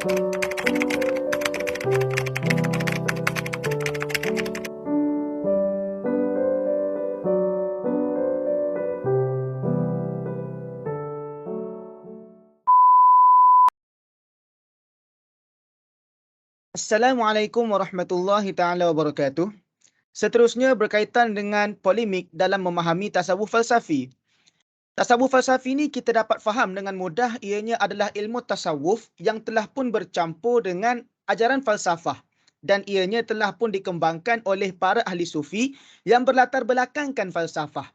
Assalamualaikum warahmatullahi taala wabarakatuh. Seterusnya berkaitan dengan polemik dalam memahami tasawuf falsafi. Tasawuf falsafi ini kita dapat faham dengan mudah ianya adalah ilmu tasawuf yang telah pun bercampur dengan ajaran falsafah dan ianya telah pun dikembangkan oleh para ahli sufi yang berlatar belakangkan falsafah.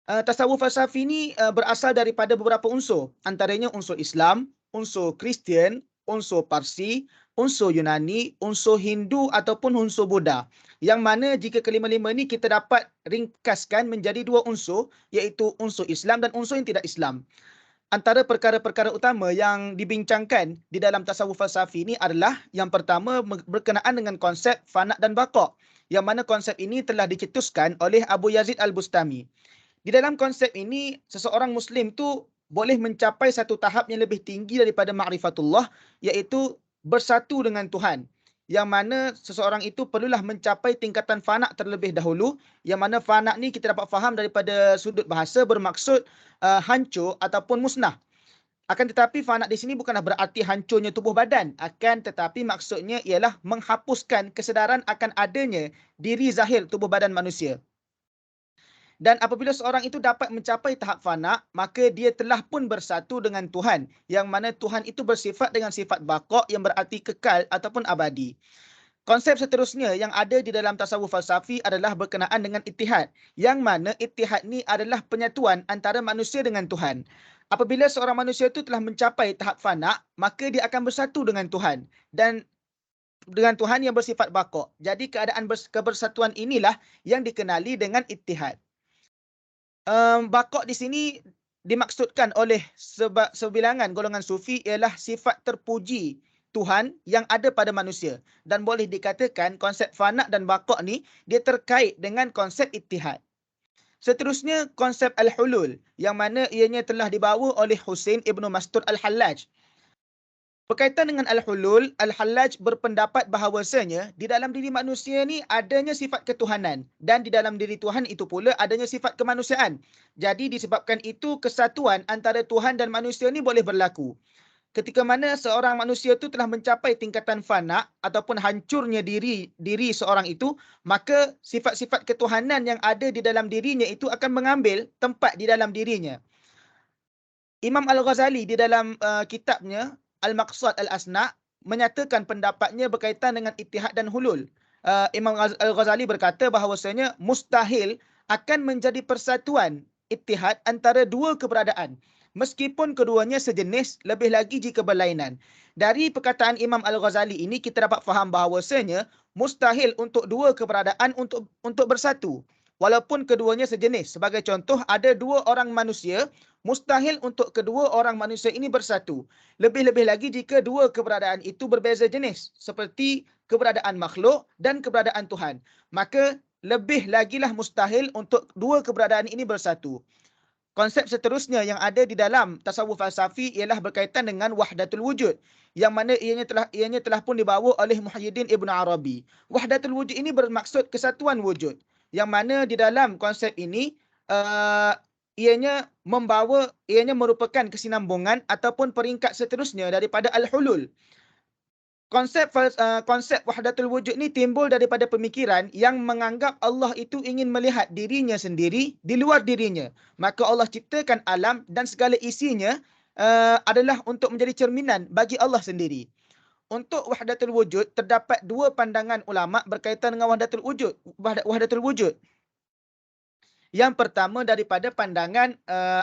Tasawuf falsafi ini berasal daripada beberapa unsur, antaranya unsur Islam, unsur Kristian, unsur Parsi, unsur Yunani, unsur Hindu ataupun unsur Buddha. Yang mana jika kelima-lima ini kita dapat ringkaskan menjadi dua unsur, iaitu unsur Islam dan unsur yang tidak Islam. Antara perkara-perkara utama yang dibincangkan di dalam tasawuf falsafi ini adalah yang pertama berkenaan dengan konsep fana dan baqa', yang mana konsep ini telah dicetuskan oleh Abu Yazid Al-Bustami. Di dalam konsep ini, seseorang Muslim tu boleh mencapai satu tahap yang lebih tinggi daripada ma'rifatullah, iaitu bersatu dengan Tuhan. Yang mana seseorang itu perlulah mencapai tingkatan fana terlebih dahulu. Yang mana fana ni kita dapat faham daripada sudut bahasa bermaksud hancur ataupun musnah. Akan tetapi fana di sini bukanlah berarti hancurnya tubuh badan. Akan tetapi maksudnya ialah menghapuskan kesedaran akan adanya diri zahir tubuh badan manusia. Dan apabila seorang itu dapat mencapai tahap fana, maka dia telah pun bersatu dengan Tuhan. Yang mana Tuhan itu bersifat dengan sifat baqa' yang berarti kekal ataupun abadi. Konsep seterusnya yang ada di dalam tasawuf falsafi adalah berkenaan dengan ittihad. Yang mana ittihad ni adalah penyatuan antara manusia dengan Tuhan. Apabila seorang manusia itu telah mencapai tahap fana, maka dia akan bersatu dengan Tuhan. Dan dengan Tuhan yang bersifat baqa'. Jadi keadaan kebersatuan inilah yang dikenali dengan ittihad. Baqa' di sini dimaksudkan oleh sebilangan golongan sufi ialah sifat terpuji Tuhan yang ada pada manusia. Dan boleh dikatakan konsep fana dan baqa' ni dia terkait dengan konsep ittihad. Seterusnya konsep al-hulul yang mana ianya telah dibawa oleh Husain Ibn Mastur Al-Hallaj. Berkaitan dengan Al-Hulul, Al-Hallaj berpendapat bahawasanya di dalam diri manusia ni adanya sifat ketuhanan dan di dalam diri Tuhan itu pula adanya sifat kemanusiaan. Jadi disebabkan itu kesatuan antara Tuhan dan manusia ni boleh berlaku. Ketika mana seorang manusia itu telah mencapai tingkatan fana ataupun hancurnya diri seorang itu, maka sifat-sifat ketuhanan yang ada di dalam dirinya itu akan mengambil tempat di dalam dirinya. Imam Al-Ghazali di dalam kitabnya Al-Maqsad Al-Asna' menyatakan pendapatnya berkaitan dengan ittihad dan hulul. Imam Al-Ghazali berkata bahawasanya mustahil akan menjadi persatuan ittihad antara dua keberadaan. Meskipun keduanya sejenis, lebih lagi jika berlainan. Dari perkataan Imam Al-Ghazali ini kita dapat faham bahawasanya mustahil untuk dua keberadaan untuk bersatu. Walaupun keduanya sejenis. Sebagai contoh, ada dua orang manusia, mustahil untuk kedua orang manusia ini bersatu. Lebih-lebih lagi jika dua keberadaan itu berbeza jenis, seperti keberadaan makhluk dan keberadaan Tuhan. Maka lebih lagilah mustahil untuk dua keberadaan ini bersatu. Konsep seterusnya yang ada di dalam tasawuf falsafi ialah berkaitan dengan wahdatul wujud, yang mana ianya telah pun dibawa oleh Muhyiddin Ibn Arabi. Wahdatul wujud ini bermaksud kesatuan wujud, yang mana di dalam konsep ini ianya merupakan kesinambungan ataupun peringkat seterusnya daripada al-hulul. Konsep wahdatul wujud ni timbul daripada pemikiran yang menganggap Allah itu ingin melihat dirinya sendiri di luar dirinya. Maka Allah ciptakan alam dan segala isinya adalah untuk menjadi cerminan bagi Allah sendiri. Untuk wahdatul wujud terdapat dua pandangan ulama berkaitan dengan wahdatul wujud. Yang pertama daripada pandangan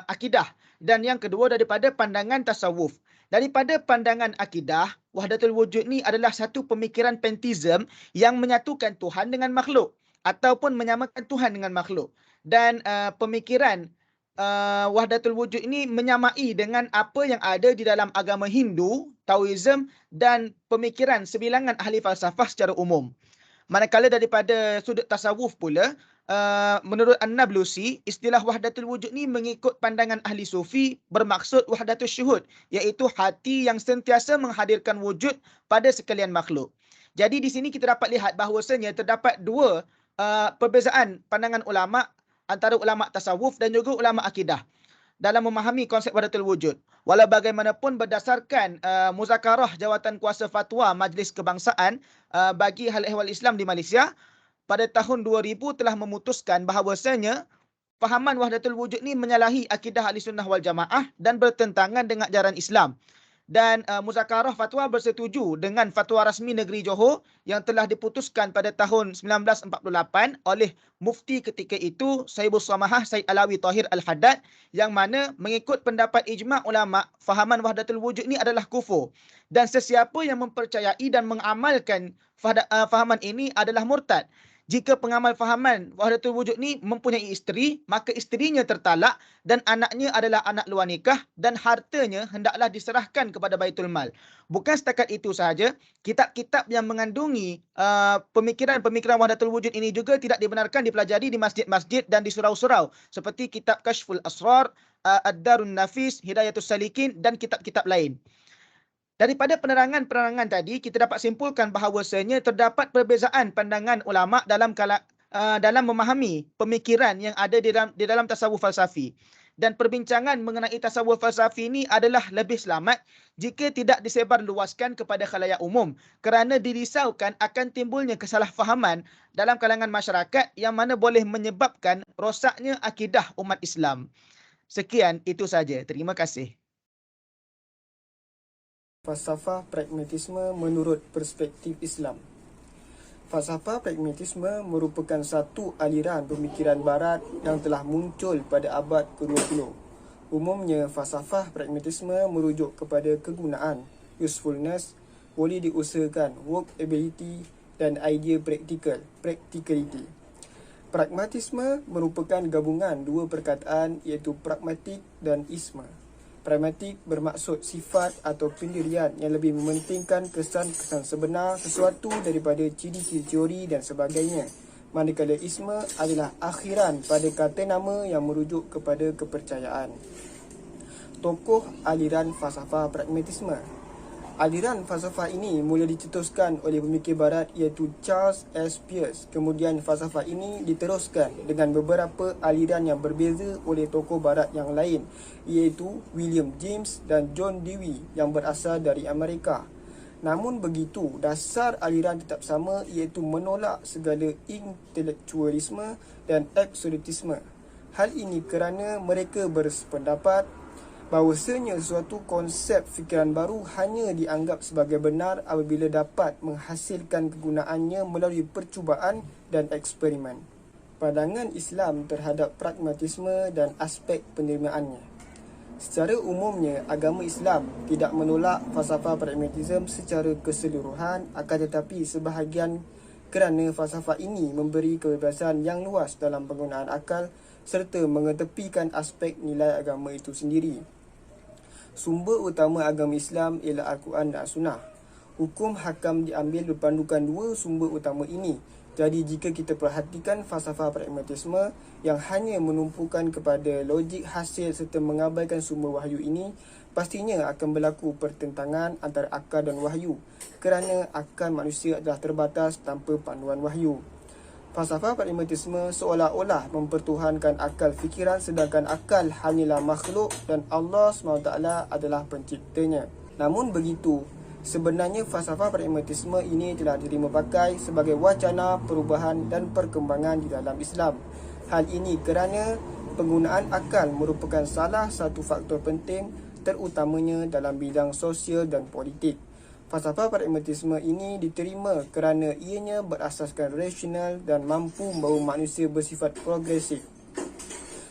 akidah dan yang kedua daripada pandangan tasawuf. Daripada pandangan akidah, wahdatul wujud ni adalah satu pemikiran pantheism yang menyatukan Tuhan dengan makhluk ataupun menyamakan Tuhan dengan makhluk. Dan pemikiran wahdatul wujud ini menyamai dengan apa yang ada di dalam agama Hindu, Taoism dan pemikiran sebilangan ahli falsafah secara umum. Manakala daripada sudut tasawuf pula, menurut An-Nablusi, istilah wahdatul wujud ni mengikut pandangan ahli sufi bermaksud wahdatul syuhud, iaitu hati yang sentiasa menghadirkan wujud pada sekalian makhluk. Jadi di sini kita dapat lihat bahawasanya terdapat dua perbezaan pandangan ulama antara ulama tasawuf dan juga ulama akidah dalam memahami konsep wahdatul wujud. Walau bagaimanapun berdasarkan muzakarah jawatan kuasa fatwa Majlis Kebangsaan bagi hal ehwal Islam di Malaysia, pada tahun 2000 telah memutuskan bahawasanya fahaman wahdatul wujud ni menyalahi akidah Ahlussunnah wal Jamaah dan bertentangan dengan ajaran Islam. Dan muzakarah fatwa bersetuju dengan fatwa rasmi negeri Johor yang telah diputuskan pada tahun 1948 oleh mufti ketika itu Sahibus Samahah Said Alawi Tahir Al-Haddad, yang mana mengikut pendapat ijma' ulama, fahaman wahdatul wujud ni adalah kufur, dan sesiapa yang mempercayai dan mengamalkan fahaman ini adalah murtad. Jika pengamal fahaman wahdatul wujud ni mempunyai isteri, maka isterinya tertalak dan anaknya adalah anak luar nikah dan hartanya hendaklah diserahkan kepada Baitul Mal. Bukan setakat itu sahaja, kitab-kitab yang mengandungi pemikiran-pemikiran wahdatul wujud ini juga tidak dibenarkan dipelajari di masjid-masjid dan di surau-surau, seperti kitab Kashful Asrar, Ad-Darun Nafis, Hidayatus Salikin dan kitab-kitab lain. Daripada penerangan-penerangan tadi, kita dapat simpulkan bahawasanya terdapat perbezaan pandangan ulama dalam memahami pemikiran yang ada di dalam tasawuf falsafi. Dan perbincangan mengenai tasawuf falsafi ini adalah lebih selamat jika tidak disebarluaskan kepada khalayak umum, kerana dirisaukan akan timbulnya kesalahfahaman dalam kalangan masyarakat yang mana boleh menyebabkan rosaknya akidah umat Islam. Sekian, itu saja. Terima kasih. Falsafah pragmatisme menurut perspektif Islam. Falsafah pragmatisme merupakan satu aliran pemikiran barat yang telah muncul pada abad ke-20. Umumnya, falsafah pragmatisme merujuk kepada kegunaan, usefulness, boleh diusahakan, workability dan idea practicality. Pragmatisme merupakan gabungan dua perkataan iaitu pragmatik dan isma. Pragmatik bermaksud sifat atau pendirian yang lebih mementingkan kesan-kesan sebenar sesuatu daripada ciri-ciri teori dan sebagainya. Manakala isma adalah akhiran pada kata nama yang merujuk kepada kepercayaan. Tokoh aliran falsafah pragmatisme. Aliran falsafah ini mula dicetuskan oleh pemikir barat iaitu Charles S. Peirce. Kemudian falsafah ini diteruskan dengan beberapa aliran yang berbeza oleh tokoh barat yang lain iaitu William James dan John Dewey yang berasal dari Amerika. Namun begitu, dasar aliran tetap sama iaitu menolak segala intelektualisme dan absolutisme. Hal ini kerana mereka bersependapat bahawasanya suatu konsep fikiran baru hanya dianggap sebagai benar apabila dapat menghasilkan kegunaannya melalui percubaan dan eksperimen. Pandangan Islam terhadap pragmatisme dan aspek penerimaannya. Secara umumnya, agama Islam tidak menolak falsafah pragmatisme secara keseluruhan, akan tetapi sebahagian kerana falsafah ini memberi kebebasan yang luas dalam penggunaan akal serta mengetepikan aspek nilai agama itu sendiri. Sumber utama agama Islam ialah Al-Quran dan Sunnah. Hukum hakam diambil berpandukan dua sumber utama ini. Jadi jika kita perhatikan falsafah pragmatisme yang hanya menumpukan kepada logik hasil serta mengabaikan sumber wahyu ini, pastinya akan berlaku pertentangan antara akal dan wahyu, kerana akal manusia adalah terbatas tanpa panduan wahyu. Falsafah pragmatisme seolah-olah mempertuhankan akal fikiran sedangkan akal hanyalah makhluk dan Allah SWT adalah penciptanya. Namun begitu, sebenarnya falsafah pragmatisme ini telah diterima pakai sebagai wacana perubahan dan perkembangan di dalam Islam. Hal ini kerana penggunaan akal merupakan salah satu faktor penting terutamanya dalam bidang sosial dan politik. Falsafah pragmatisme ini diterima kerana ianya berasaskan rasional dan mampu membawa manusia bersifat progresif.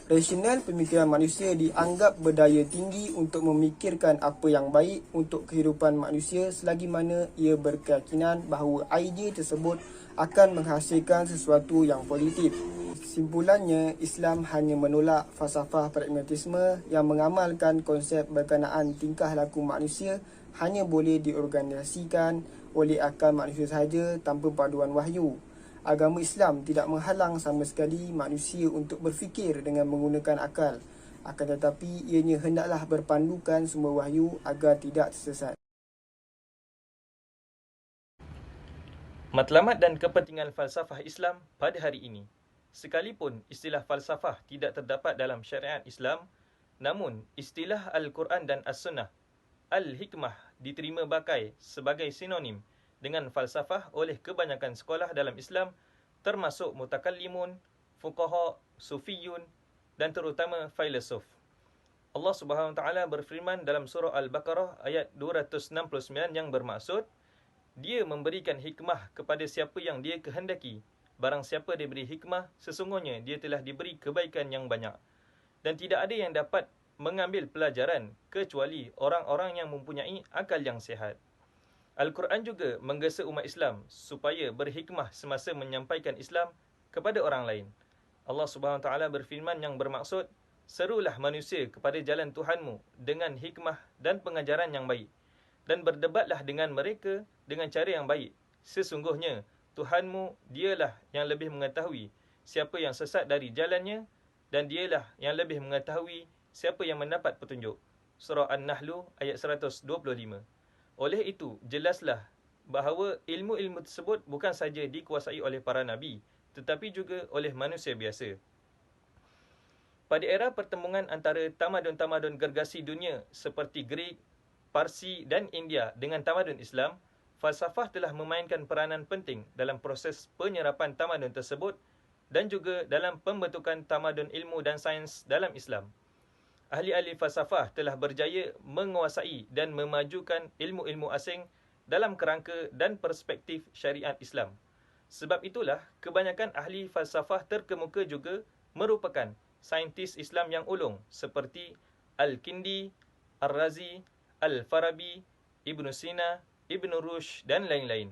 Rasional pemikiran manusia dianggap berdaya tinggi untuk memikirkan apa yang baik untuk kehidupan manusia selagi mana ia berkeyakinan bahawa idea tersebut akan menghasilkan sesuatu yang positif. Kesimpulannya, Islam hanya menolak falsafah pragmatisme yang mengamalkan konsep berkenaan tingkah laku manusia hanya boleh diorganisasikan oleh akal manusia sahaja tanpa panduan wahyu. Agama Islam tidak menghalang sama sekali manusia untuk berfikir dengan menggunakan akal. Akan tetapi ianya hendaklah berpandukan sumber wahyu agar tidak tersesat. Matlamat dan kepentingan falsafah Islam pada hari ini. Sekalipun istilah falsafah tidak terdapat dalam syariat Islam, namun istilah Al-Quran dan As-Sunnah, Al-Hikmah, diterima bakai sebagai sinonim dengan falsafah oleh kebanyakan sekolah dalam Islam, termasuk mutakallimun, fuqaha, sufiyun dan terutama filosof. Allah Subhanahu Wa Taala berfirman dalam surah Al-Baqarah ayat 269 yang bermaksud, Dia memberikan hikmah kepada siapa yang Dia kehendaki. Barang siapa diberi hikmah, sesungguhnya dia telah diberi kebaikan yang banyak. Dan tidak ada yang dapat mengambil pelajaran kecuali orang-orang yang mempunyai akal yang sihat. Al-Quran juga menggesa umat Islam supaya berhikmah semasa menyampaikan Islam kepada orang lain. Allah Subhanahu Wa Taala berfirman yang bermaksud, serulah manusia kepada jalan Tuhanmu dengan hikmah dan pengajaran yang baik, dan berdebatlah dengan mereka dengan cara yang baik. Sesungguhnya Tuhanmu dialah yang lebih mengetahui siapa yang sesat dari jalannya, dan dialah yang lebih mengetahui siapa yang mendapat petunjuk. Surah An-Nahl ayat 125. Oleh itu, jelaslah bahawa ilmu-ilmu tersebut bukan saja dikuasai oleh para nabi, tetapi juga oleh manusia biasa. Pada era pertembungan antara tamadun-tamadun gergasi dunia seperti Greek, Parsi dan India dengan tamadun Islam, falsafah telah memainkan peranan penting dalam proses penyerapan tamadun tersebut dan juga dalam pembentukan tamadun ilmu dan sains dalam Islam. Ahli-ahli falsafah telah berjaya menguasai dan memajukan ilmu-ilmu asing dalam kerangka dan perspektif syariat Islam. Sebab itulah, kebanyakan ahli falsafah terkemuka juga merupakan saintis Islam yang ulung seperti Al-Kindi, Ar-Razi, Al-Farabi, Ibn Sina, Ibn Rushd dan lain-lain.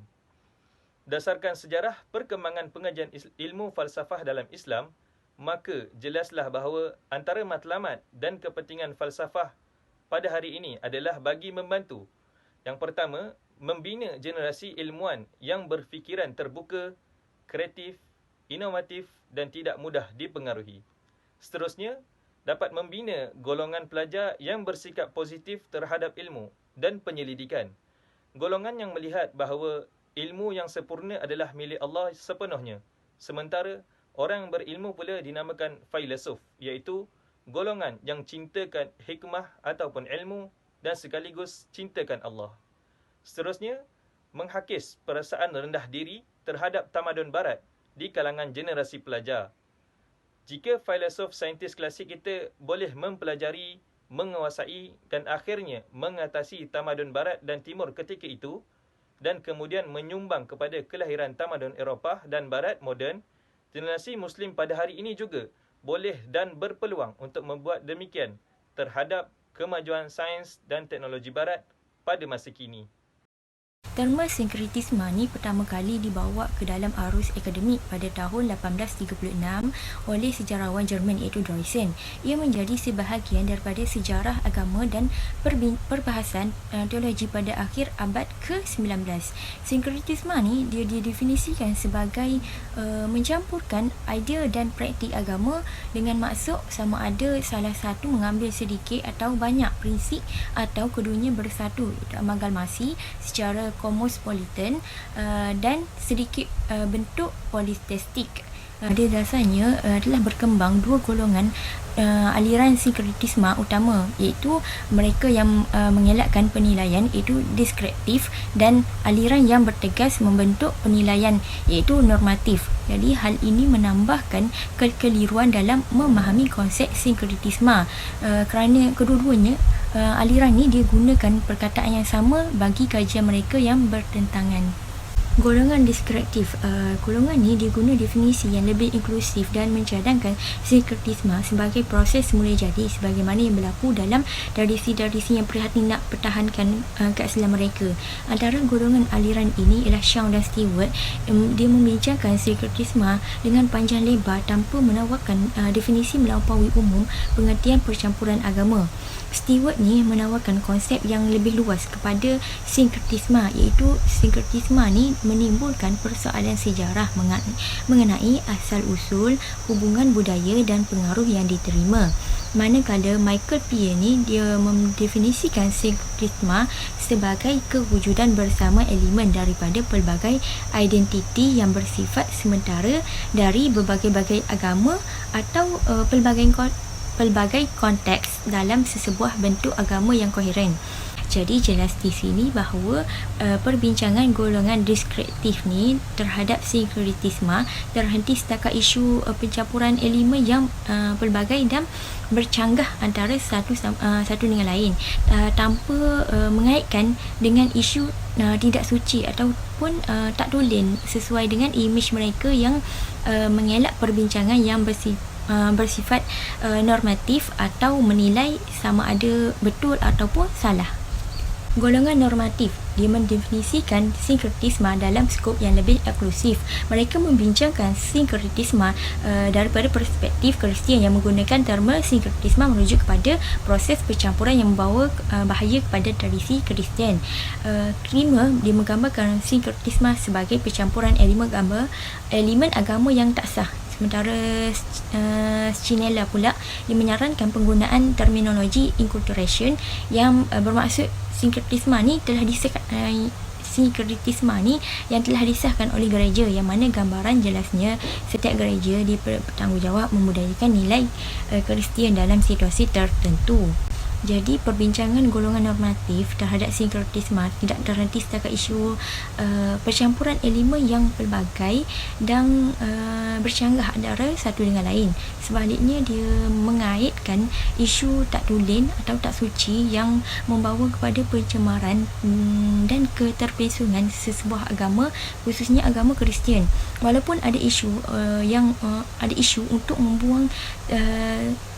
Berdasarkan sejarah perkembangan pengajian ilmu falsafah dalam Islam, maka jelaslah bahawa antara matlamat dan kepentingan falsafah pada hari ini adalah bagi membantu. Yang pertama, membina generasi ilmuwan yang berfikiran terbuka, kreatif, inovatif dan tidak mudah dipengaruhi. Seterusnya, dapat membina golongan pelajar yang bersikap positif terhadap ilmu dan penyelidikan. Golongan yang melihat bahawa ilmu yang sempurna adalah milik Allah sepenuhnya. Sementara orang yang berilmu pula dinamakan filosof, iaitu golongan yang cintakan hikmah ataupun ilmu dan sekaligus cintakan Allah. Seterusnya, menghakis perasaan rendah diri terhadap tamadun barat di kalangan generasi pelajar. Jika filosof saintis klasik kita boleh mempelajari, menguasai dan akhirnya mengatasi tamadun barat dan timur ketika itu, dan kemudian menyumbang kepada kelahiran tamadun Eropah dan barat moden, generasi Muslim pada hari ini juga boleh dan berpeluang untuk membuat demikian terhadap kemajuan sains dan teknologi barat pada masa kini. Terma sinkretisme ni pertama kali dibawa ke dalam arus akademik pada tahun 1836 oleh sejarawan Jerman iaitu Droysen. Ia menjadi sebahagian daripada sejarah agama dan perbahasan teologi pada akhir abad ke-19. Sinkretisme ni dia didefinisikan sebagai mencampurkan idea dan praktik agama dengan maksud sama ada salah satu mengambil sedikit atau banyak prinsip atau keduanya bersatu amalgamasi secara cosmopolitan dan sedikit bentuk politeistik. Pada dasarnya telah berkembang dua golongan aliran sinkretisme utama, iaitu mereka yang mengelakkan penilaian iaitu deskriptif dan aliran yang bertegas membentuk penilaian iaitu normatif. Jadi hal ini menambahkan kekeliruan dalam memahami konsep sinkretisme kerana kedua-duanya aliran ni dia gunakan perkataan yang sama bagi kajian mereka yang bertentangan. Golongan deskriptif, golongan ni dia guna definisi yang lebih inklusif dan mencadangkan sinkretisme sebagai proses semula jadi sebagaimana yang berlaku dalam tradisi-tradisi yang prihatin nak pertahankan keaslian mereka. Antara golongan aliran ini ialah Shaw dan Stewart. Dia membincangkan sinkretisme dengan panjang lebar tanpa menawarkan definisi melampaui umum pengertian percampuran agama. Stewart ni menawarkan konsep yang lebih luas kepada sinkretisme, iaitu sinkretisme ni menimbulkan persoalan sejarah mengenai asal-usul, hubungan budaya dan pengaruh yang diterima. Manakala Michael Peer ni dia mendefinisikan sinkretisme sebagai kewujudan bersama elemen daripada pelbagai identiti yang bersifat sementara dari berbagai-bagai agama atau pelbagai konteks dalam sesebuah bentuk agama yang koheren. Jadi jelas di sini bahawa perbincangan golongan deskriptif ni terhadap sinkretisme terhenti setakat isu pencampuran elemen yang pelbagai dan bercanggah antara satu dengan lain tanpa mengaitkan dengan isu tidak suci ataupun tak tulen sesuai dengan imej mereka yang mengelak perbincangan yang bersifat normatif atau menilai sama ada betul ataupun salah. Golongan normatif, dia mendefinisikan sinkretisme dalam skop yang lebih eksklusif. Mereka membincangkan sinkretisme daripada perspektif Kristian yang menggunakan terma sinkretisme merujuk kepada proses percampuran yang membawa bahaya kepada tradisi Kristian. Kelima, dia menggambarkan sinkretisme sebagai percampuran elemen agama yang tak sah. Sementara Schinella pula dia menyarankan penggunaan terminologi inculturation yang bermaksud sinkretisme ni yang telah disahkan oleh gereja, yang mana gambaran jelasnya setiap gereja bertanggungjawab membudayakan nilai Kristian dalam situasi tertentu. Jadi perbincangan golongan normatif terhadap sinkretisme tidak terhenti setakat isu percampuran elemen yang pelbagai dan bercanggah antara satu dengan lain. Sebaliknya dia mengaitkan isu tak tulen atau tak suci yang membawa kepada pencemaran dan keterpelesungan sesebuah agama, khususnya agama Kristian. Walaupun ada isu untuk membuang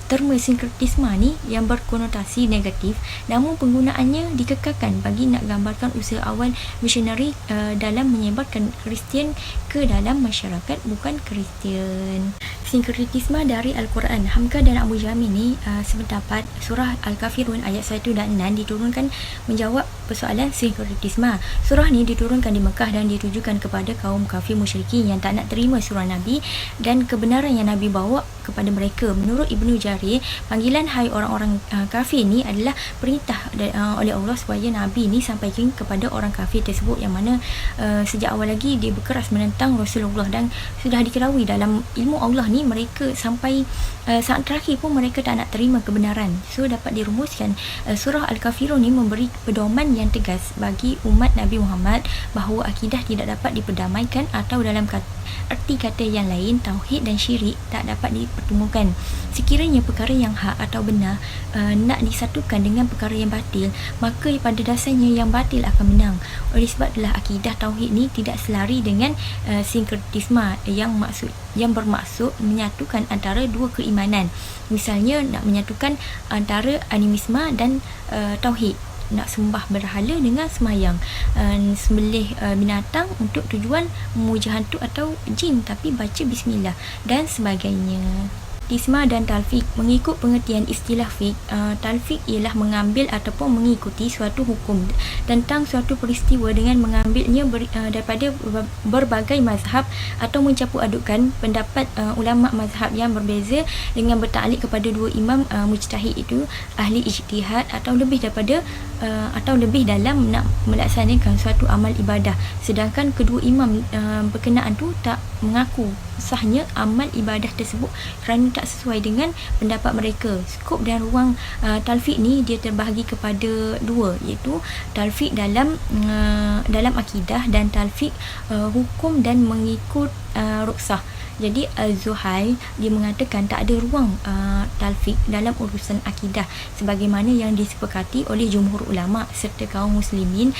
terma sinkretisme ni yang berkonotasi negatif, namun penggunaannya dikekalkan bagi nak gambarkan usaha awal misionari dalam menyebarkan Kristian ke dalam masyarakat bukan Kristian. Sinkretisme dari Al-Quran. Hamka dan Abu Jami ni sependapat surah Al-Kafirun ayat 1 dan 6 diturunkan menjawab persoalan sinkretisme. Surah ni diturunkan di Mekah dan ditujukan kepada kaum kafir musyrikin yang tak nak terima surah Nabi dan kebenaran yang Nabi bawa kepada mereka. Menurut Ibnu Jarir, panggilan hai orang-orang kafir ni adalah perintah oleh Allah supaya Nabi ni sampaikan kepada orang kafir tersebut, yang mana sejak awal lagi dia berkeras menentang Rasulullah dan sudah diketahui dalam ilmu Allah ni mereka sampai saat terakhir pun mereka tak nak terima kebenaran. So dapat dirumuskan surah Al-Kafirun ni memberi pedoman yang tegas bagi umat Nabi Muhammad bahawa akidah tidak dapat diperdamaikan atau dalam arti kata yang lain, tauhid dan syirik tak dapat dipertemukan. Sekiranya perkara yang hak atau benar nak disatukan dengan perkara yang batil, maka pada dasarnya yang batil akan menang. Oleh sebab itulah akidah tauhid ni tidak selari dengan sinkretisme yang bermaksud menyatukan antara dua keimanan. Misalnya nak menyatukan antara animisme dan tauhid, nak sembah berhala dengan semayang, sembelih binatang untuk tujuan memuja hantu atau jin tapi baca bismillah dan sebagainya. Isma dan talfiq. Mengikut pengertian istilah fiqh, talfiq ialah mengambil ataupun mengikuti suatu hukum tentang suatu peristiwa dengan mengambilnya daripada berbagai mazhab atau mencampur adukan pendapat ulama mazhab yang berbeza dengan bertaklid kepada dua imam mujtahid itu ahli ijtihad atau lebih dalam nak melaksanakan suatu amal ibadah, sedangkan kedua imam berkenaan tu tak mengaku sahnya amal ibadah tersebut kerana tak sesuai dengan pendapat mereka. Skop dan ruang talfiq ni dia terbahagi kepada dua, iaitu talfiq dalam akidah dan talfiq hukum dan mengikut ruksah. Jadi Az-Zuhail dia mengatakan tak ada ruang talfiq dalam urusan akidah sebagaimana yang disepakati oleh jumhur ulama serta kaum muslimin,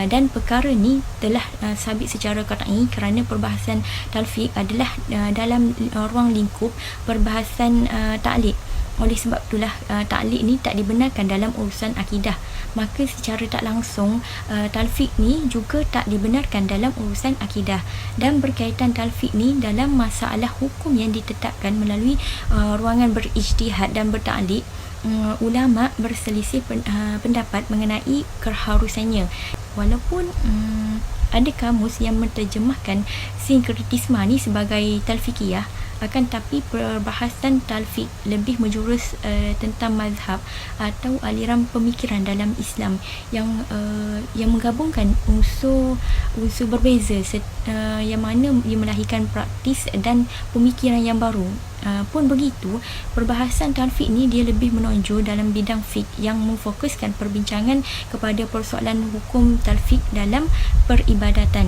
dan perkara ni telah sabit secara qat'i kerana perbahasan talfiq adalah dalam ruang lingkup perbahasan taklid. Oleh sebab itulah taklid ni tak dibenarkan dalam urusan akidah. Maka secara tak langsung talfiq ni juga tak dibenarkan dalam urusan akidah. Dan berkaitan talfiq ni dalam masalah hukum yang ditetapkan melalui ruangan berijtihad dan bertaklid, ulama berselisih pendapat mengenai keharusannya. Walaupun ada kamus yang menterjemahkan sinkretisme ni sebagai talfiqiyah, akan tapi perbahasan talfiq lebih menjurus tentang mazhab atau aliran pemikiran dalam Islam yang menggabungkan unsur berbeza yang mana ia melahirkan praktis dan pemikiran yang baru. Pun begitu, perbahasan talfiq ni dia lebih menonjol dalam bidang fiqh yang memfokuskan perbincangan kepada persoalan hukum talfiq dalam peribadatan.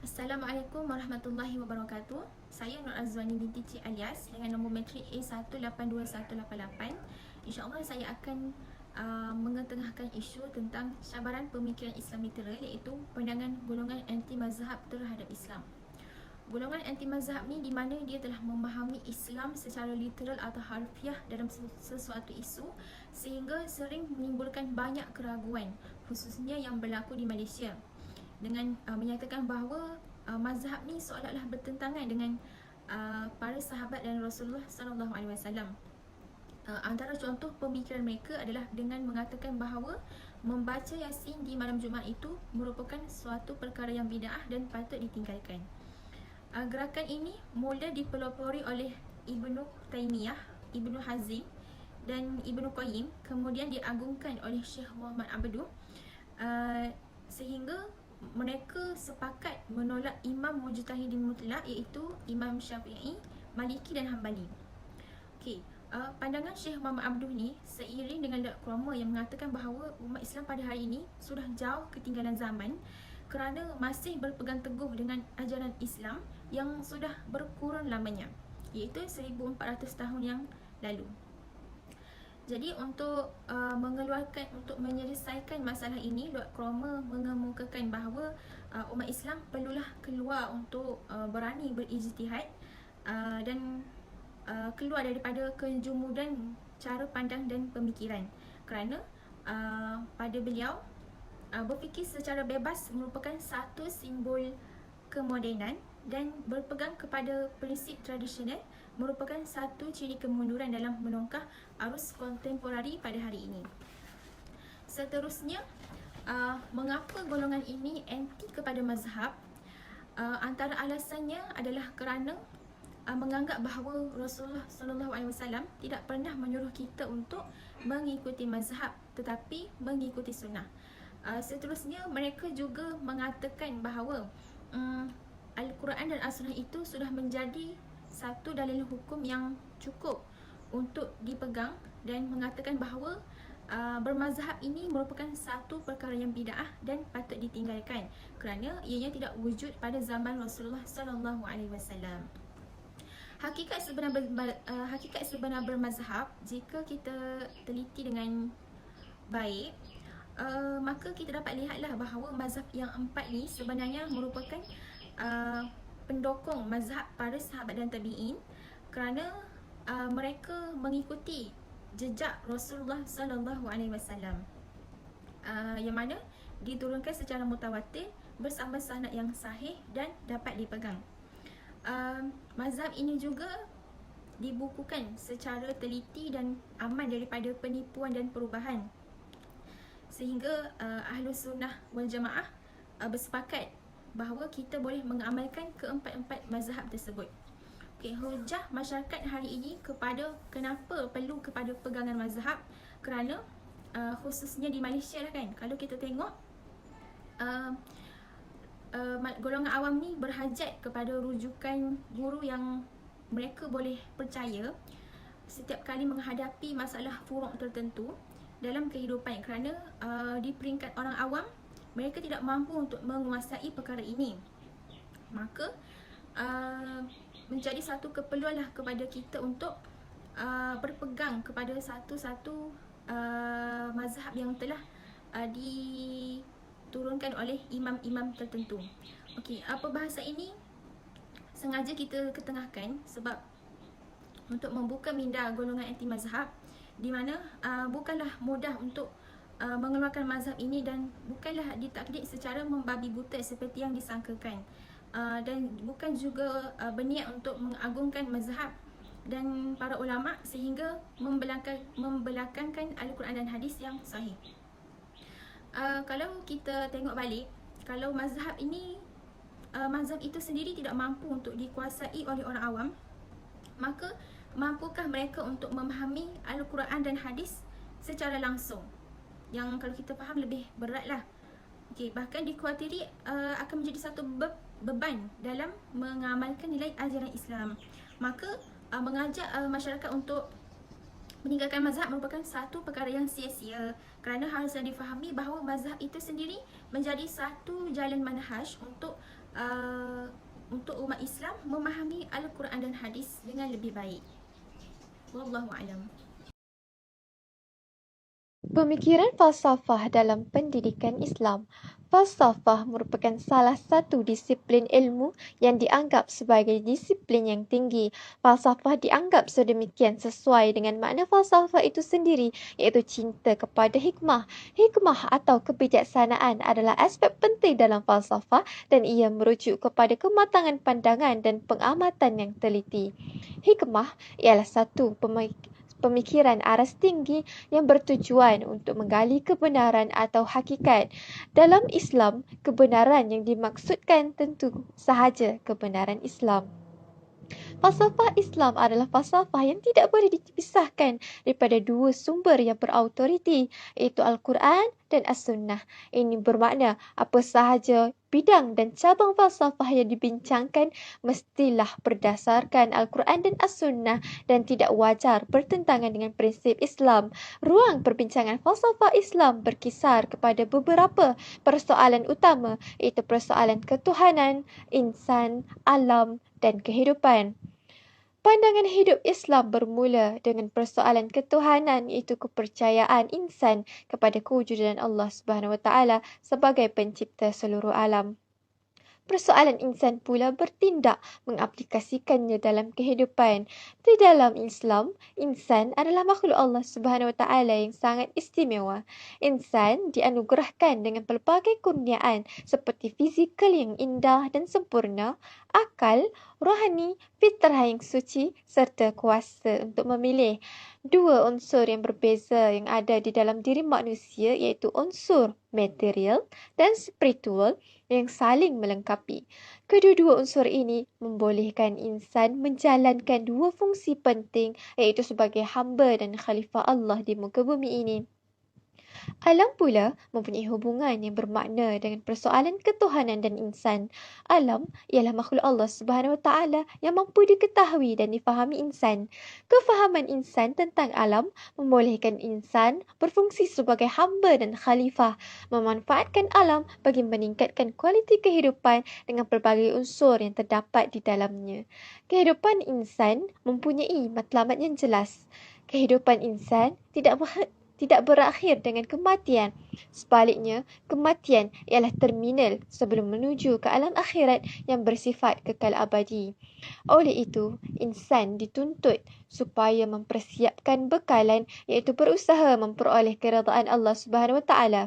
Assalamualaikum warahmatullahi wabarakatuh. Saya Nur Azwani binti Cik Alias dengan nombor matrik A1821188. InsyaAllah saya akan mengetengahkan isu tentang cabaran pemikiran Islam literal, iaitu pandangan golongan anti mazhab terhadap Islam. Golongan anti mazhab ni di mana dia telah memahami Islam secara literal atau harfiah dalam sesuatu isu, sehingga sering menimbulkan banyak keraguan, khususnya yang berlaku di Malaysia, dengan menyatakan bahawa mazhab ni seolah-olah bertentangan dengan para sahabat dan Rasulullah SAW. Antara contoh pemikiran mereka adalah dengan mengatakan bahawa membaca Yasin di malam Jumaat itu merupakan suatu perkara yang bid'ah dan patut ditinggalkan. Gerakan ini mula dipelopori oleh Ibnu Taimiyah, Ibnu Hazim dan Ibnu Qayyim, kemudian diagungkan oleh Syekh Muhammad Abduh, sehingga mereka sepakat menolak Imam Mujtahidin Mutlak, iaitu Imam Syafi'i, Maliki dan Hambali. Pandangan Syekh Muhammad Abduh ni seiring dengan krama yang mengatakan bahawa umat Islam pada hari ini sudah jauh ketinggalan zaman kerana masih berpegang teguh dengan ajaran Islam yang sudah berkurun lamanya, iaitu 1400 tahun yang lalu. Jadi untuk menyelesaikan masalah ini, Lord Cromer mengemukakan bahawa umat Islam perlulah keluar untuk berani berijtihad dan keluar daripada kejumudan cara pandang dan pemikiran, kerana pada beliau berfikir secara bebas merupakan satu simbol kemodenan dan berpegang kepada prinsip tradisional merupakan satu ciri kemunduran dalam menongkah arus kontemporari pada hari ini. Seterusnya, mengapa golongan ini anti kepada mazhab? Antara alasannya adalah kerana menganggap bahawa Rasulullah SAW tidak pernah menyuruh kita untuk mengikuti mazhab, tetapi mengikuti sunnah. Seterusnya, mereka juga mengatakan bahawa Al-Quran dan As-Sunnah itu sudah menjadi satu dalil hukum yang cukup untuk dipegang, dan mengatakan bahawa bermazhab ini merupakan satu perkara yang bid'ah dan patut ditinggalkan kerana ianya tidak wujud pada zaman Rasulullah SAW. Hakikat sebenar bermazhab, jika kita teliti dengan baik, maka kita dapat lihatlah bahawa mazhab yang empat ni sebenarnya merupakan pendokong mazhab para sahabat dan tabi'in, kerana mereka mengikuti jejak Rasulullah SAW, yang mana diturunkan secara mutawatir bersama sanad yang sahih dan dapat dipegang. Mazhab ini juga dibukukan secara teliti dan aman daripada penipuan dan perubahan, sehingga Ahlus Sunnah wal Jamaah bersepakat bahawa kita boleh mengamalkan keempat-empat mazhab tersebut. Hujah masyarakat hari ini kepada kenapa perlu kepada pegangan mazhab, kerana khususnya di Malaysia lah kan, kalau kita tengok golongan awam ni berhajat kepada rujukan guru yang mereka boleh percaya setiap kali menghadapi masalah furuk tertentu dalam kehidupan, kerana di peringkat orang awam mereka tidak mampu untuk menguasai perkara ini. Maka menjadi satu keperluanlah kepada kita untuk berpegang kepada satu-satu mazhab yang telah diturunkan oleh imam-imam tertentu. Perbahasan ini sengaja kita ketengahkan sebab untuk membuka minda golongan anti mazhab, di mana bukanlah mudah untuk mengeluarkan mazhab ini dan bukanlah ditakdir secara membabi buta seperti yang disangkakan, dan bukan juga berniat untuk mengagungkan mazhab dan para ulama sehingga membelakangkan Al-Quran dan hadis yang sahih. Kalau kita tengok balik, kalau mazhab itu sendiri tidak mampu untuk dikuasai oleh orang awam, maka mampukah mereka untuk memahami Al-Quran dan hadis secara langsung? Yang kalau kita faham lebih beratlah. Okey, bahkan dikhawatiri akan menjadi satu beban dalam mengamalkan nilai ajaran Islam. Maka mengajak masyarakat untuk meninggalkan mazhab merupakan satu perkara yang sia-sia, kerana haruslah difahami bahawa mazhab itu sendiri menjadi satu jalan manhaj untuk umat Islam memahami Al-Quran dan hadis dengan lebih baik. Wallahu a'lam. Pemikiran falsafah dalam pendidikan Islam. Falsafah merupakan salah satu disiplin ilmu yang dianggap sebagai disiplin yang tinggi. Falsafah dianggap sedemikian sesuai dengan makna falsafah itu sendiri, iaitu cinta kepada hikmah. Hikmah atau kebijaksanaan adalah aspek penting dalam falsafah dan ia merujuk kepada kematangan pandangan dan pengamatan yang teliti. Hikmah ialah satu pemikiran aras tinggi yang bertujuan untuk menggali kebenaran atau hakikat. Dalam Islam, kebenaran yang dimaksudkan tentu sahaja kebenaran Islam. Falsafah Islam adalah falsafah yang tidak boleh dipisahkan daripada dua sumber yang berautoriti, iaitu Al-Quran dan As-Sunnah. Ini bermakna apa sahaja bidang dan cabang falsafah yang dibincangkan mestilah berdasarkan Al-Quran dan As-Sunnah dan tidak wajar bertentangan dengan prinsip Islam. Ruang perbincangan falsafah Islam berkisar kepada beberapa persoalan utama, iaitu persoalan ketuhanan, insan, alam dan kehidupan. Pandangan hidup Islam bermula dengan persoalan ketuhanan, iaitu kepercayaan insan kepada kewujudan Allah Subhanahu Wa Taala sebagai pencipta seluruh alam. Persoalan insan pula bertindak mengaplikasikannya dalam kehidupan. Di dalam Islam, insan adalah makhluk Allah Subhanahu Wa Taala yang sangat istimewa. Insan dianugerahkan dengan pelbagai kurniaan seperti fizikal yang indah dan sempurna, akal, rohani, fitrah yang suci serta kuasa untuk memilih. Dua unsur yang berbeza yang ada di dalam diri manusia, iaitu unsur material dan spiritual yang saling melengkapi. Kedua-dua unsur ini membolehkan insan menjalankan dua fungsi penting, iaitu sebagai hamba dan khalifah Allah di muka bumi ini. Alam pula mempunyai hubungan yang bermakna dengan persoalan ketuhanan dan insan. Alam ialah makhluk Allah Subhanahu Wa Taala yang mampu diketahui dan difahami insan. Kefahaman insan tentang alam membolehkan insan berfungsi sebagai hamba dan khalifah, memanfaatkan alam bagi meningkatkan kualiti kehidupan dengan pelbagai unsur yang terdapat di dalamnya. Kehidupan insan mempunyai matlamat yang jelas. Kehidupan insan tidak berakhir dengan kematian. Sebaliknya, kematian ialah terminal sebelum menuju ke alam akhirat yang bersifat kekal abadi. Oleh itu, insan dituntut supaya mempersiapkan bekalan, iaitu berusaha memperoleh keredaan Allah Subhanahu Wa Taala.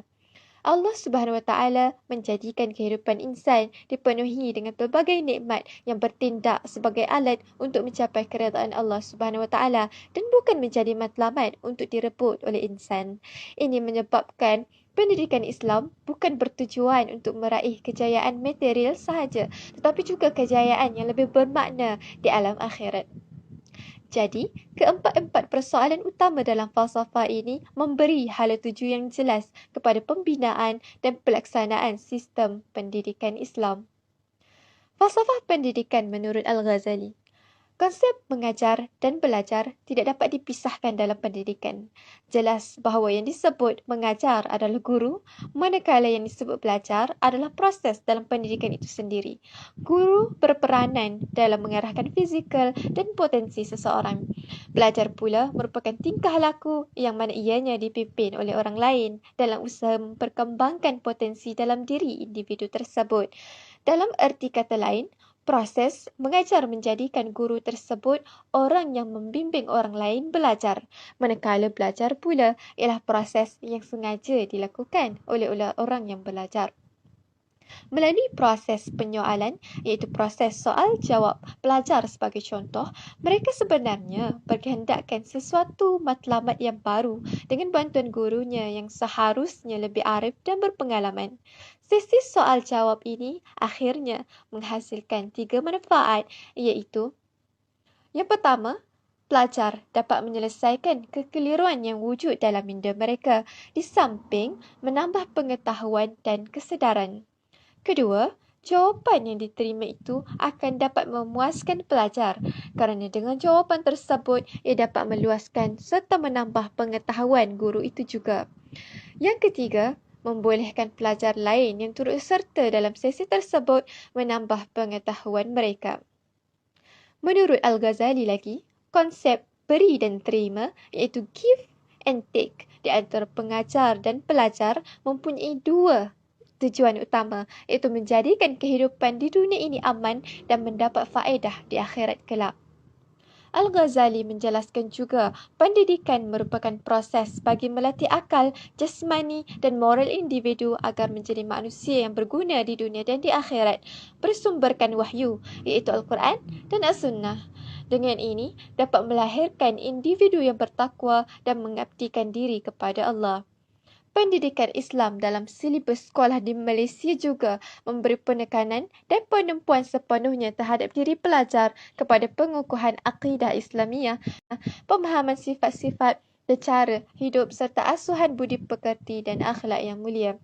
Allah Subhanahu Wa Taala menjadikan kehidupan insan dipenuhi dengan pelbagai nikmat yang bertindak sebagai alat untuk mencapai keredaan Allah Subhanahu Wa Taala dan bukan menjadi matlamat untuk direbut oleh insan. Ini menyebabkan pendidikan Islam bukan bertujuan untuk meraih kejayaan material sahaja, tetapi juga kejayaan yang lebih bermakna di alam akhirat. Jadi, keempat-empat persoalan utama dalam falsafah ini memberi hala tuju yang jelas kepada pembinaan dan pelaksanaan sistem pendidikan Islam. Falsafah pendidikan menurut Al-Ghazali. Konsep mengajar dan belajar tidak dapat dipisahkan dalam pendidikan. Jelas bahawa yang disebut mengajar adalah guru, manakala yang disebut belajar adalah proses dalam pendidikan itu sendiri. Guru berperanan dalam mengarahkan fizikal dan potensi seseorang. Belajar pula merupakan tingkah laku yang mana ianya dipimpin oleh orang lain dalam usaha memperkembangkan potensi dalam diri individu tersebut. Dalam erti kata lain, proses mengajar menjadikan guru tersebut orang yang membimbing orang lain belajar. Manakala belajar pula ialah proses yang sengaja dilakukan oleh orang yang belajar. Melalui proses penyoalan, iaitu proses soal-jawab pelajar sebagai contoh, mereka sebenarnya berkehendakkan sesuatu matlamat yang baru dengan bantuan gurunya yang seharusnya lebih arif dan berpengalaman. Sesi soal-jawab ini akhirnya menghasilkan 3 manfaat, iaitu yang pertama, pelajar dapat menyelesaikan kekeliruan yang wujud dalam minda mereka di samping menambah pengetahuan dan kesedaran. Kedua, jawapan yang diterima itu akan dapat memuaskan pelajar kerana dengan jawapan tersebut ia dapat meluaskan serta menambah pengetahuan guru itu juga. Yang ketiga, membolehkan pelajar lain yang turut serta dalam sesi tersebut menambah pengetahuan mereka. Menurut Al-Ghazali lagi, konsep beri dan terima iaitu give and take di antara pengajar dan pelajar mempunyai 2 tujuan utama, iaitu menjadikan kehidupan di dunia ini aman dan mendapat faedah di akhirat kelak. Al-Ghazali menjelaskan juga pendidikan merupakan proses bagi melatih akal, jasmani dan moral individu agar menjadi manusia yang berguna di dunia dan di akhirat, bersumberkan wahyu iaitu Al-Quran dan As-Sunnah. Dengan ini dapat melahirkan individu yang bertakwa dan mengabdikan diri kepada Allah. Pendidikan Islam dalam silibus sekolah di Malaysia juga memberi penekanan dan penumpuan sepenuhnya terhadap diri pelajar kepada pengukuhan akidah Islamiah, pemahaman sifat-sifat dan cara hidup serta asuhan budi pekerti dan akhlak yang mulia.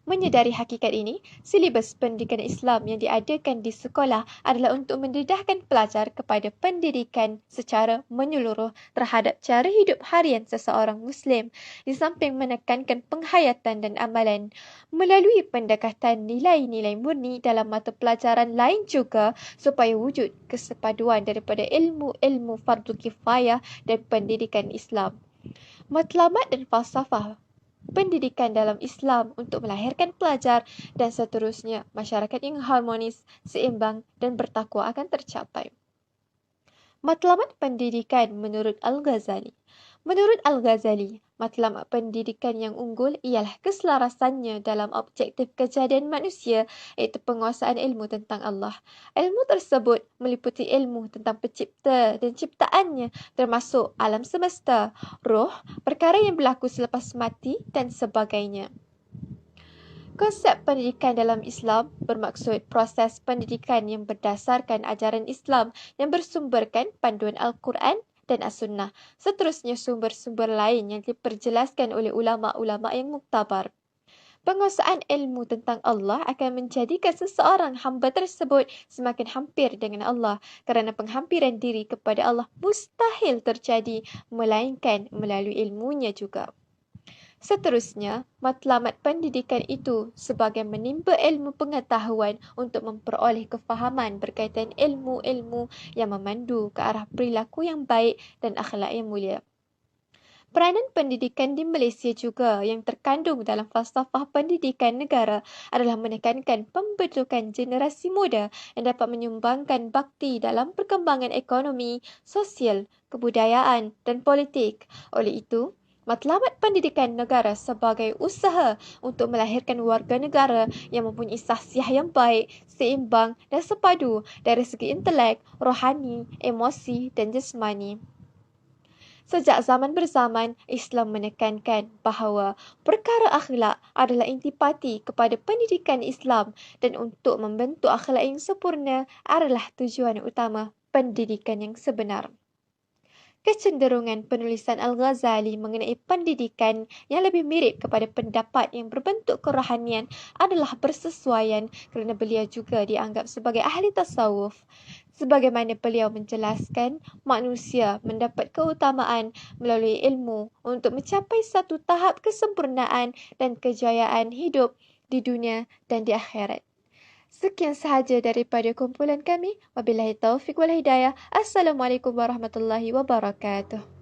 Menyedari hakikat ini, silibus pendidikan Islam yang diadakan di sekolah adalah untuk mendedahkan pelajar kepada pendidikan secara menyeluruh terhadap cara hidup harian seseorang Muslim, di samping menekankan penghayatan dan amalan. Melalui pendekatan nilai-nilai murni dalam mata pelajaran lain juga supaya wujud kesepaduan daripada ilmu-ilmu fardu kifayah dan pendidikan Islam. Matlamat dan falsafah pendidikan dalam Islam untuk melahirkan pelajar dan seterusnya masyarakat yang harmonis, seimbang dan bertakwa akan tercapai. Matlamat pendidikan menurut Al-Ghazali. Menurut Al-Ghazali, matlamat pendidikan yang unggul ialah keselarasannya dalam objektif kejadian manusia iaitu penguasaan ilmu tentang Allah. Ilmu tersebut meliputi ilmu tentang pencipta dan ciptaannya termasuk alam semesta, roh, perkara yang berlaku selepas mati dan sebagainya. Konsep pendidikan dalam Islam bermaksud proses pendidikan yang berdasarkan ajaran Islam yang bersumberkan panduan Al-Quran dan As-Sunnah. Seterusnya sumber-sumber lain yang diperjelaskan oleh ulama-ulama yang muktabar. Penguasaan ilmu tentang Allah akan menjadikan seseorang hamba tersebut semakin hampir dengan Allah kerana penghampiran diri kepada Allah mustahil terjadi melainkan melalui ilmunya juga. Seterusnya, matlamat pendidikan itu sebagai menimba ilmu pengetahuan untuk memperoleh kefahaman berkaitan ilmu-ilmu yang memandu ke arah perilaku yang baik dan akhlak yang mulia. Peranan pendidikan di Malaysia juga yang terkandung dalam falsafah pendidikan negara adalah menekankan pembentukan generasi muda yang dapat menyumbangkan bakti dalam perkembangan ekonomi, sosial, kebudayaan dan politik. Oleh itu, matlamat pendidikan negara sebagai usaha untuk melahirkan warga negara yang mempunyai sahsiah yang baik, seimbang dan sepadu dari segi intelek, rohani, emosi dan jasmani. Sejak zaman berzaman, Islam menekankan bahawa perkara akhlak adalah intipati kepada pendidikan Islam dan untuk membentuk akhlak yang sempurna adalah tujuan utama pendidikan yang sebenar. Kecenderungan penulisan Al-Ghazali mengenai pendidikan yang lebih mirip kepada pendapat yang berbentuk kerohanian adalah bersesuaian kerana beliau juga dianggap sebagai ahli tasawuf. Sebagaimana beliau menjelaskan, manusia mendapat keutamaan melalui ilmu untuk mencapai satu tahap kesempurnaan dan kejayaan hidup di dunia dan di akhirat. Sekian sahaja daripada kumpulan kami. Wabillahi taufiq wal hidayah. Assalamualaikum warahmatullahi wabarakatuh.